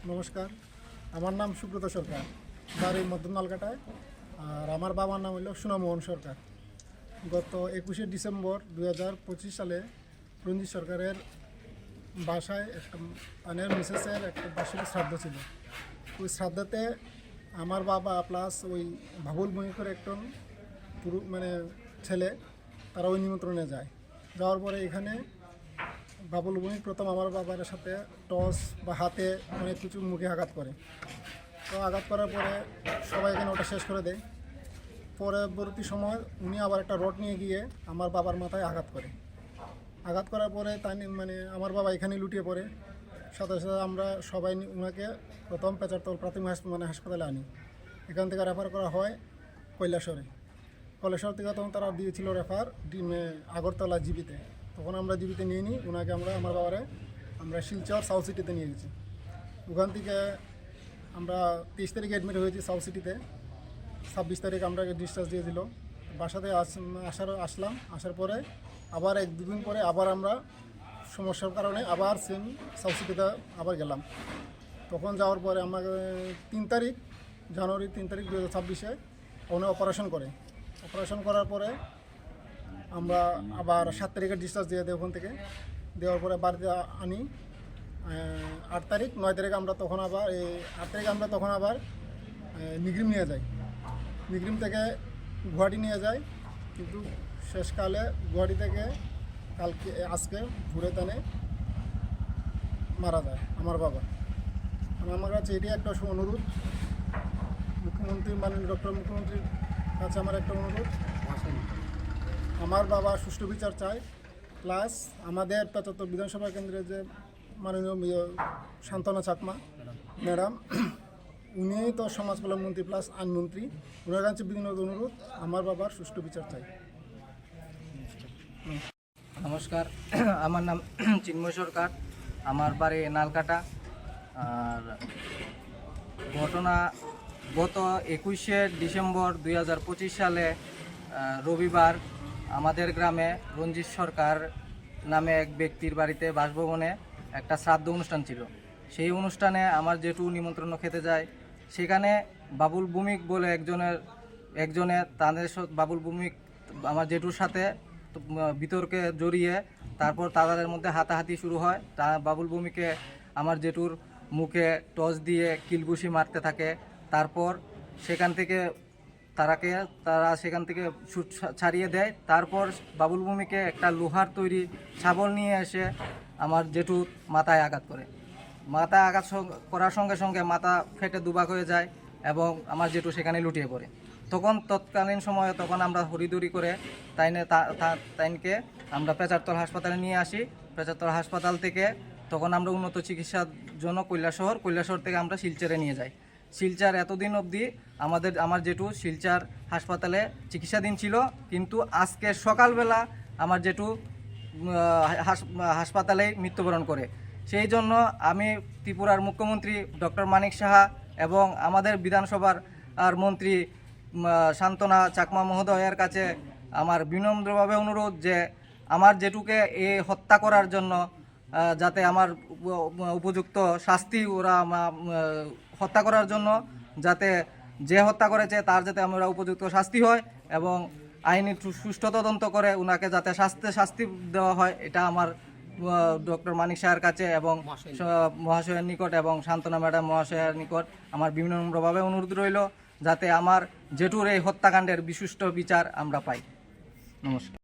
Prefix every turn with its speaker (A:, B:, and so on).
A: নমস্কার, আমার নাম সুব্রত সরকার, বাড়ি মধ্য নালকাটায়। আর আমার বাবার নাম হলো সুনামোহন সরকার। গত 21শে ডিসেম্বর 2025 সালে রঞ্জিত সরকারের বাসায় একটা তানের মিসেসের একটা বার্ষিক শ্রাদ্ধ ছিল। ওই শ্রাদ্ধতে আমার বাবা প্লাস ওই বাবুল ভূমিকর একজন ছেলে, তারা ওই নিমন্ত্রণে যায়। যাওয়ার পরে এখানে বাবুল ভূমিক প্রথম আমার বাবার সাথে টস বা হাতে অনেক কিছু মুখে আঘাত করে। তো আঘাত করার পরে সবাই এখানে ওটা শেষ করে দেয়। পরবর্তী সময় উনি আবার একটা রড নিয়ে গিয়ে আমার বাবার মাথায় আঘাত করে। আঘাত করার পরে আমার বাবা এখানেই লুটিয়ে পড়ে। সাথে সাথে আমরা সবাই ওনাকে প্রথম পেচারতল প্রাথমিক হাসপাতালে আনি। এখান থেকে রেফার করা হয় কৈলাসহর থেকে। তখন তারা দিয়েছিল রেফার আগরতলা জিবিতে। তখন আমরা জিবিতে নিয়ে নিই ওনাকে। আমার বাবারে আমরা শিলচর সাউথ সিটিতে নিয়ে গেছি। ওখান থেকে আমরা 23 তারিখে অ্যাডমিট হয়েছি সাউথ সিটিতে। 26 তারিখ আমরা ডিসচার্জ দিয়ে দিল। বাসাতে আসার পরে আবার 1-2 দিন পরে আবার আমরা সমস্যার কারণে আবার সেম সাউথ সিটিতে আবার গেলাম। তখন যাওয়ার পরে আমাকে জানুয়ারি 3 তারিখ 2026 ওখানে অপারেশন করে। অপারেশন করার পরে আমরা আবার 7 তারিখে ডিসচার্জ দিয়ে দেয়। ওখান থেকে দেওয়ার পরে বাড়িতে আনি 8 তারিখ 9 তারিখ আমরা তখন আবার 8 তারিখে আমরা তখন আবার নিগরিম নিয়ে যাই। নিগরিম থেকে গুয়াহাটি নিয়ে যাই, কিন্তু শেষকালে গুয়াহাটি থেকে আজকে ঘুরে টানে মারা যায় আমার বাবা। আমার কাছে এটি একটা অনুরোধ, মুখ্যমন্ত্রী ডক্টর মুখ্যমন্ত্রীর কাছে আমার একটা অনুরোধ, আমার বাবা সুষ্ঠু বিচার চায়। প্লাস আমাদের 75 বিধানসভা কেন্দ্রে যে মাননীয় শান্তনা চাকমা ম্যাডাম, উনি তো সমাজ কল্যাণ মন্ত্রী প্লাস আইনমন্ত্রী, ওনার কাছে বিভিন্ন অনুরোধ, আমার বাবার সুষ্ঠু বিচার চাই।
B: নমস্কার, আমার নাম চিন্ময় সরকার, আমার বাড়ি নালকাটা। আর ঘটনা গত 21শে ডিসেম্বর 2025 সালে রবিবার আমাদের গ্রামে রঞ্জিত সরকার নামে এক ব্যক্তির বাড়িতে বাসভবনে একটা শ্রাদ্ধ অনুষ্ঠান ছিল। সেই অনুষ্ঠানে আমার জেঠু নিমন্ত্রণ খেতে যায়। সেখানে বাবুল ভূমিক বলে একজনে বাবুল ভূমিক আমার জেঠুর সাথে বিতর্কে জড়িয়ে তারপর তাদের মধ্যে হাতাহাতি শুরু হয়। বাবুল ভূমিকে আমার জেঠুর মুখে টস দিয়ে কিলঘুষি মারতে থাকে। তারপর সেখান থেকে তারা সেখান থেকে ছাড়িয়ে দেয়। তারপর বাবুল ভূমিকে একটা লোহার তৈরি শাবল নিয়ে এসে আমার জেঠুর মাথায় আঘাত করে। মাথায় আঘাত করার সঙ্গে সঙ্গে মাথা ফেটে দুভাগ হয়ে যায় এবং আমার জেঠু সেখানে লুটিয়ে পড়ে। তৎকালীন সময়ে আমরা হরিদরি করে তাইনকে আমরা পেচারতল হাসপাতালে নিয়ে আসি। পেচারতল হাসপাতাল থেকে তখন আমরা উন্নত চিকিৎসার জন্য কৈলাসহর থেকে আমরা শিলচরে নিয়ে যাই। শিলচর এতদিন অবধি আমার জেঠু শিলচর হাসপাতালে চিকিৎসাধীন ছিল, কিন্তু আজকে সকালবেলা আমার জেঠু হাসপাতালে মৃত্যুবরণ করে। সেই জন্য আমি ত্রিপুরার মুখ্যমন্ত্রী ডক্টর মানিক সাহা এবং আমাদের বিধানসভার মন্ত্রী শান্তনা চাকমা মহোদয়ের কাছে আমার বিনম্রভাবে অনুরোধ যে আমার জেঠুকে এই হত্যা করার জন্য যাতে আমার উপযুক্ত শাস্তি হত্যা করার জন্য যাতে যে হত্যা করেছে তার যাতে আমরা উপযুক্ত শাস্তি হয় এবং আইনি সুষ্ঠু তদন্ত করে ওনাকে যাতে শাস্তি দেওয়া হয়, এটা আমার ডক্টর মানিক সাহের কাছে এবং মহাশয়ের নিকট এবং শান্তনা ম্যাডাম মহাশয়ের নিকট আমার বিনম্রভাবে অনুরোধ রইল যাতে আমার জেঠুর এই হত্যাকাণ্ডের বিশিষ্ট বিচার আমরা পাই। নমস্কার।